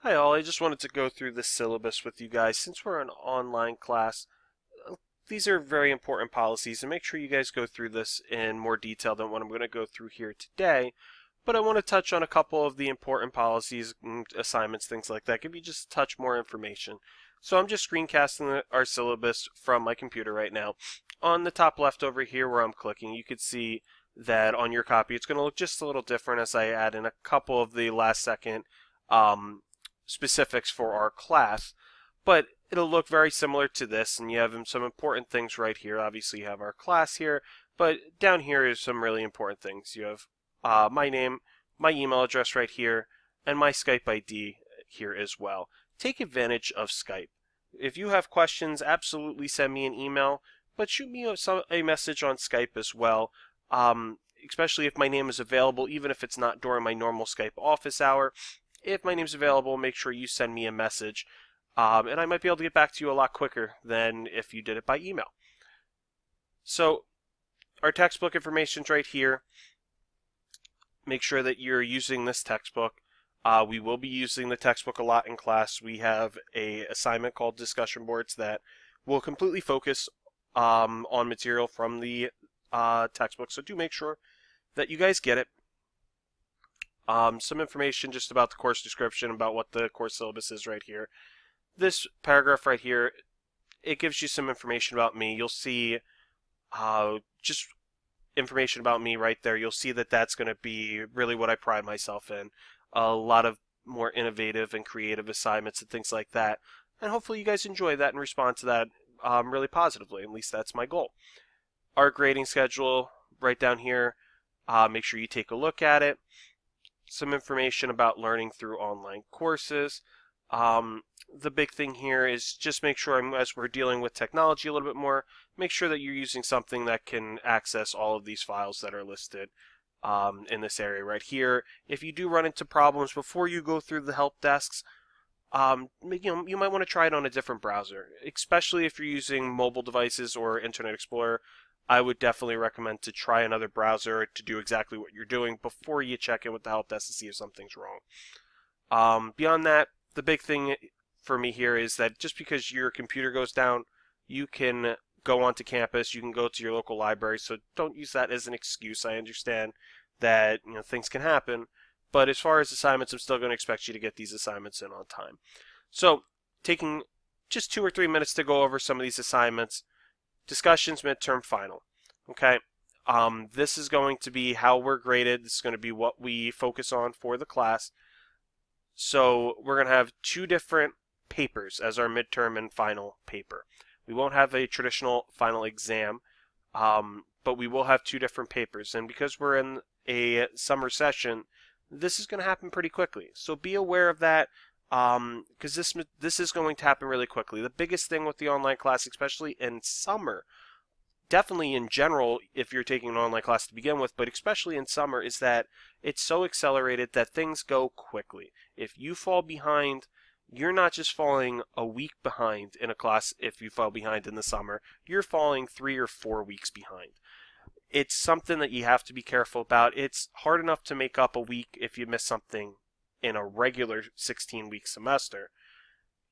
Hi all, I just wanted to go through the syllabus with you guys. Since we're an online class, these are very important policies, and make sure you guys go through this in more detail than what I'm going to go through here today. But I want to touch on a couple of the important policies, assignments, things like that, give you just a touch more information. So I'm just screencasting our syllabus from my computer right now. On the top left over here where I'm clicking, you can see that on your copy it's going to look just a little different as I add in a couple of the last second specifics for our class, but it'll look very similar to this, and you have some important things right here. Obviously you have our class here, but down here is some really important things. You have my name, my email address right here, and my Skype ID here as well. Take advantage of Skype. If you have questions, absolutely send me an email, but shoot me a message on Skype as well, especially if my name is available, even if it's not during my normal Skype office hour. If my name's available, make sure you send me a message, and I might be able to get back to you a lot quicker than if you did it by email. So our textbook information's right here. Make sure that you're using this textbook. We will be using the textbook a lot in class. We have an assignment called discussion boards that will completely focus on material from the textbook, so do make sure that you guys get it. Some information just about the course description, about what the course syllabus is right here. This paragraph right here, it gives you some information about me. You'll see just information about me right there. You'll see that that's going to be really what I pride myself in. A lot of more innovative and creative assignments and things like that. And hopefully you guys enjoy that and respond to that really positively. At least that's my goal. Our grading schedule right down here. Make sure you take a look at it. Some information about learning through online courses. The big thing here is just make sure, as we're dealing with technology a little bit more, make sure that you're using something that can access all of these files that are listed in this area right here. If you do run into problems before you go through the help desks, you might want to try it on a different browser, especially if you're using mobile devices or Internet Explorer. I would definitely recommend to try another browser to do exactly what you're doing before you check in with the help desk to see if something's wrong. Beyond that, the big thing for me here is that just because your computer goes down, you can go onto campus, you can go to your local library, so don't use that as an excuse. I understand that things can happen, but as far as assignments, I'm still going to expect you to get these assignments in on time. So, taking just 2 or 3 minutes to go over some of these assignments. Discussions, midterm, final. Okay, this is going to be how we're graded. This is going to be what we focus on for the class. So we're going to have 2 different papers as our midterm and final paper. We won't have a traditional final exam, but we will have 2 different papers. And because we're in a summer session, this is going to happen pretty quickly. So be aware of that. Because this is going to happen really quickly. The biggest thing with the online class, especially in summer, definitely in general if you're taking an online class to begin with, but especially in summer, is that it's so accelerated that things go quickly. If you fall behind, you're not just falling a week behind in a class. If you fall behind in the summer, you're falling 3 or 4 weeks behind. It's something that you have to be careful about. It's hard enough to make up a week if you miss something in a regular 16-week semester.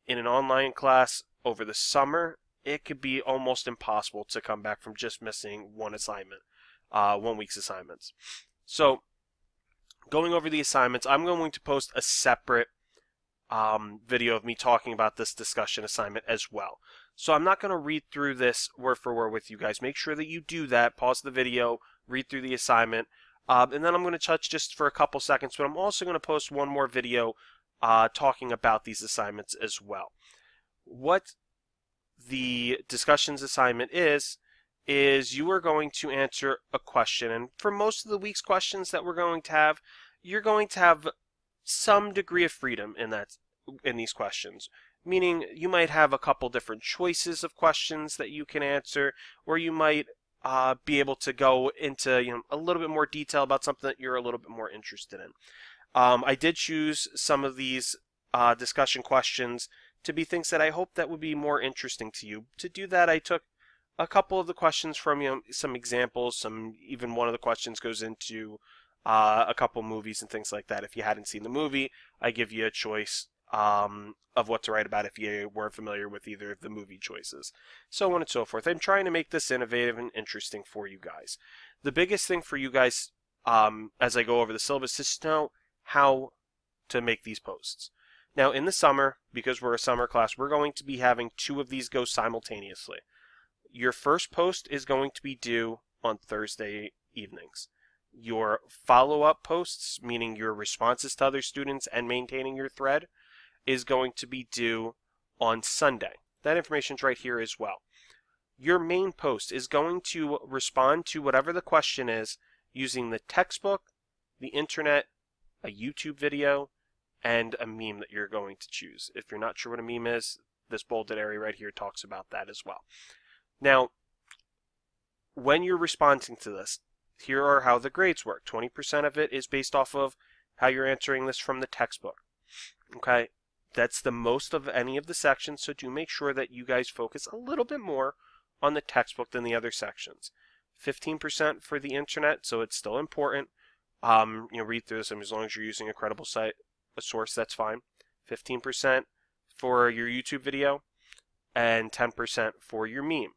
In an online class over the summer, it could be almost impossible to come back from just missing one assignment, 1 week's assignments. So, going over the assignments, I'm going to post a separate video of me talking about this discussion assignment as well. So I'm not going to read through this word for word with you guys. Make sure that you do that. Pause the video, read through the assignment. And then I'm going to touch just for a couple seconds, but I'm also going to post one more video talking about these assignments as well. What the discussions assignment is you are going to answer a question. And for most of the week's questions that we're going to have, you're going to have some degree of freedom in these questions. Meaning you might have a couple different choices of questions that you can answer, or you might be able to go into a little bit more detail about something that you're a little bit more interested in. I did choose some of these discussion questions to be things that I hope that would be more interesting to you. To do that, I took a couple of the questions from some examples. Even one of the questions goes into a couple movies and things like that. If you hadn't seen the movie, I give you a choice of what to write about if you weren't familiar with either of the movie choices. So on and so forth. I'm trying to make this innovative and interesting for you guys. The biggest thing for you guys as I go over the syllabus is to know how to make these posts. Now in the summer, because we're a summer class, we're going to be having 2 of these go simultaneously. Your first post is going to be due on Thursday evenings. Your follow-up posts, meaning your responses to other students and maintaining your thread, is going to be due on Sunday. That information's right here as well. Your main post is going to respond to whatever the question is using the textbook, the internet, a YouTube video, and a meme that you're going to choose. If you're not sure what a meme is, this bolded area right here talks about that as well. Now, when you're responding to this, here are how the grades work. 20% of it is based off of how you're answering this from the textbook. Okay? That's the most of any of the sections, so do make sure that you guys focus a little bit more on the textbook than the other sections. 15% for the internet, so it's still important. Read through this, as long as you're using a credible site, a source, that's fine. 15% for your YouTube video, and 10% for your meme.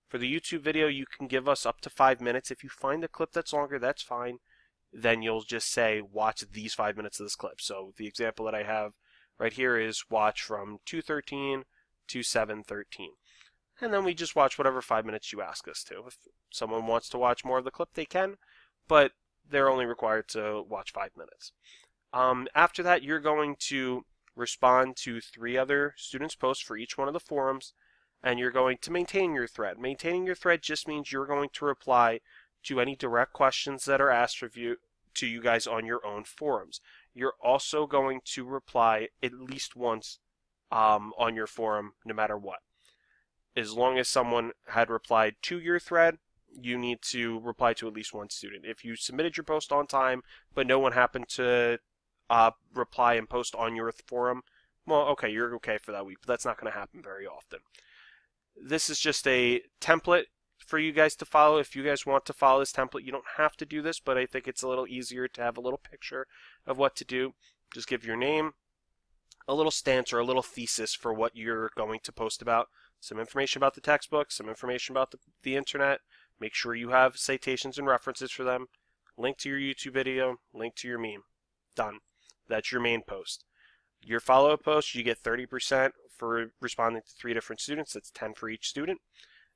For the YouTube video, you can give us up to 5 minutes. If you find a clip that's longer, that's fine. Then you'll just say, watch these 5 minutes of this clip. So the example that I have right here is watch from 2:13 to 7:13. And then we just watch whatever 5 minutes you ask us to. If someone wants to watch more of the clip, they can, but they're only required to watch 5 minutes. After that, you're going to respond to 3 other students' posts for each one of the forums, and you're going to maintain your thread. Maintaining your thread just means you're going to reply to any direct questions that are asked of you to you guys on your own forums. You're also going to reply at least once on your forum, no matter what. As long as someone had replied to your thread, you need to reply to at least one student. If you submitted your post on time, but no one happened to reply and post on your forum, well, okay, you're okay for that week, but that's not going to happen very often. This is just a template for you guys to follow. If you guys want to follow this template, you don't have to do this, but I think it's a little easier to have a little picture of what to do. Just give your name, a little stance or a little thesis for what you're going to post about, some information about the textbook, some information about the internet. Make sure you have citations and references for them, link to your YouTube video, link to your meme. Done. That's your main post. Your follow-up post, you get 30% for responding to 3 different students. That's 10 for each student,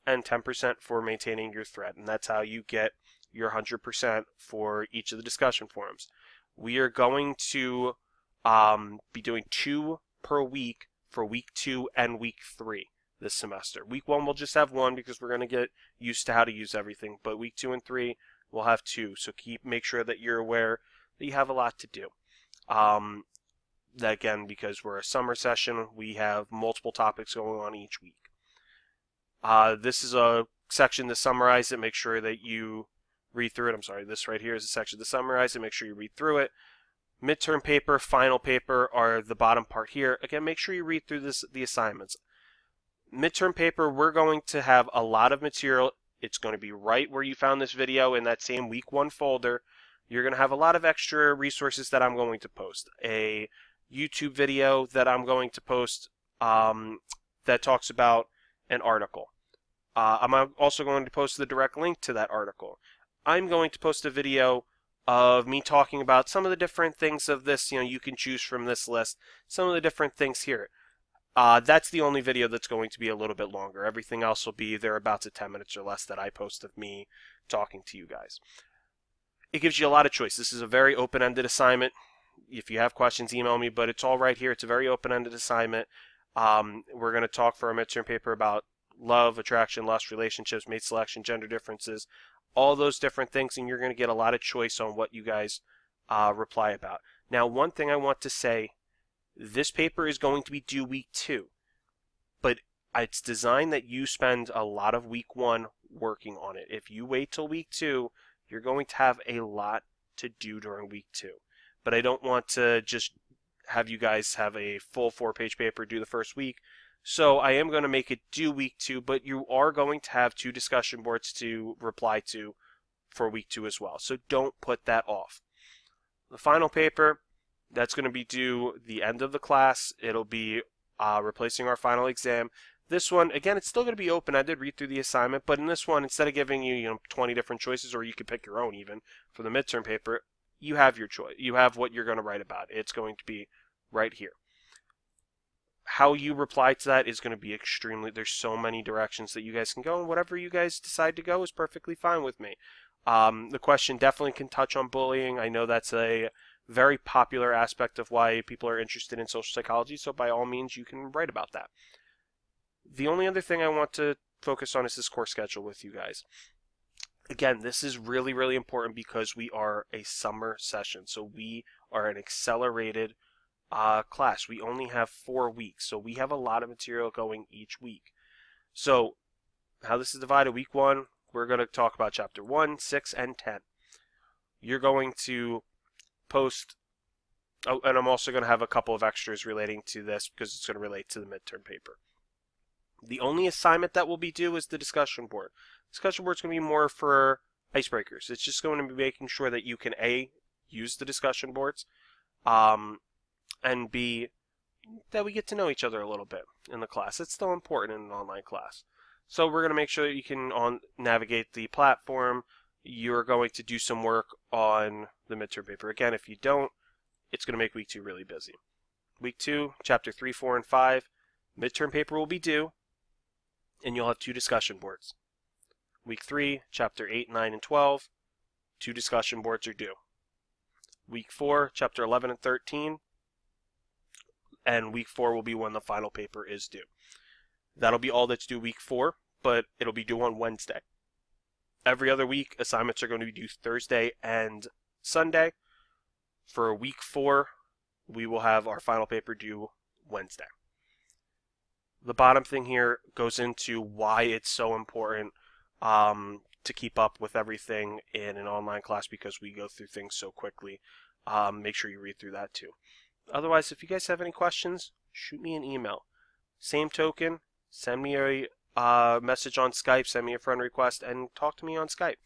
and 10% for maintaining your thread. And that's how you get your 100% for each of the discussion forums. We are going to be doing 2 per week for week 2 and week 3 this semester. Week 1 we'll just have 1 because we're going to get used to how to use everything. But week 2 and 3 we'll have 2. So make sure that you're aware that you have a lot to do. That again, because we're a summer session, we have multiple topics going on each week. This is a section to summarize it. Make sure that you read through it. I'm sorry, this right here is a section to summarize it. Make sure you read through it. Midterm paper, final paper are the bottom part here. Again, make sure you read through the assignments. Midterm paper, we're going to have a lot of material. It's going to be right where you found this video in that same week 1 folder. You're going to have a lot of extra resources that I'm going to post. A YouTube video that I'm going to post that talks about an article. I'm also going to post the direct link to that article. I'm going to post a video of me talking about some of the different things of this. You can choose from this list some of the different things here. That's the only video that's going to be a little bit longer. Everything else will be thereabouts at 10 minutes or less that I post of me talking to you guys. It gives you a lot of choice. This is a very open-ended assignment. If you have questions, email me, but it's all right here. It's a very open-ended assignment. We're going to talk for our midterm paper about love, attraction, lust, relationships, mate selection, gender differences, all those different things, and you're going to get a lot of choice on what you guys reply about. Now, one thing I want to say, this paper is going to be due week 2, but it's designed that you spend a lot of week 1 working on it. If you wait till week 2, you're going to have a lot to do during week 2. But I don't want to just have you guys have a full 4-page paper due the first week. So I am going to make it due week 2, but you are going to have 2 discussion boards to reply to for week 2 as well. So don't put that off. The final paper, That's going to be due the end of the class. It'll be replacing our final exam. This one, again, it's still going to be open. I did read through the assignment, but in this one, instead of giving you, 20 different choices, or you could pick your own even for the midterm paper, you have your choice. You have what you're going to write about. It's going to be right here. How you reply to that is going to be there's so many directions that you guys can go, and whatever you guys decide to go is perfectly fine with me. The question definitely can touch on bullying. I know that's a very popular aspect of why people are interested in social psychology, so by all means you can write about that. The only other thing I want to focus on is this course schedule with you guys. Again, this is really, really important because we are a summer session, so we are an accelerated class. We only have 4 weeks, so we have a lot of material going each week. So how this is divided, week 1, we're going to talk about chapter 1, 6, and 10. You're going to post, and I'm also going to have a couple of extras relating to this because it's going to relate to the midterm paper. The only assignment that will be due is the discussion board. Discussion board is going to be more for icebreakers. It's just going to be making sure that you can A, use the discussion boards, and B, that we get to know each other a little bit in the class. It's still important in an online class. So we're going to make sure that you can navigate the platform. You're going to do some work on the midterm paper. Again, if you don't, it's going to make week 2 really busy. Week 2, chapter 3, 4, and 5, midterm paper will be due, and you'll have 2 discussion boards. Week 3, chapter 8, 9, and 12, 2 discussion boards are due. Week 4, chapter 11 and 13, and week 4 will be when the final paper is due. That'll be all that's due week 4, but it'll be due on Wednesday. Every other week, assignments are going to be due Thursday and Sunday. For week 4, we will have our final paper due Wednesday. The bottom thing here goes into why it's so important to keep up with everything in an online class, because we go through things so quickly. Make sure you read through that too. Otherwise, if you guys have any questions, shoot me an email. Same token, send me a message on Skype, send me a friend request, and talk to me on Skype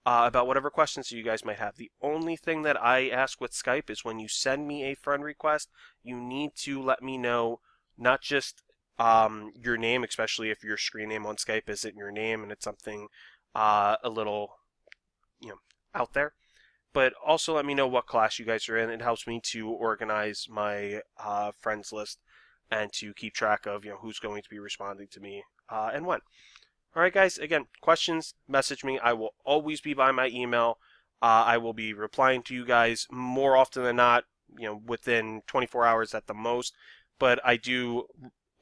about whatever questions you guys might have. The only thing that I ask with Skype is when you send me a friend request, you need to let me know not just your name, especially if your screen name on Skype isn't your name and it's something a little out there, but also let me know what class you guys are in. It helps me to organize my friends list and to keep track of who's going to be responding to me and when. Alright guys, again, questions, message me. I will always be by my email. I will be replying to you guys more often than not, within 24 hours at the most, but I do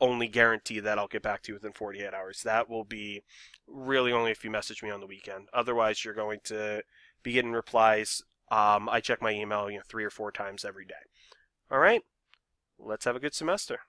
only guarantee that I'll get back to you within 48 hours. That will be really only if you message me on the weekend. Otherwise, you're going to be getting replies. I check my email 3 or 4 times every day. Alright, let's have a good semester.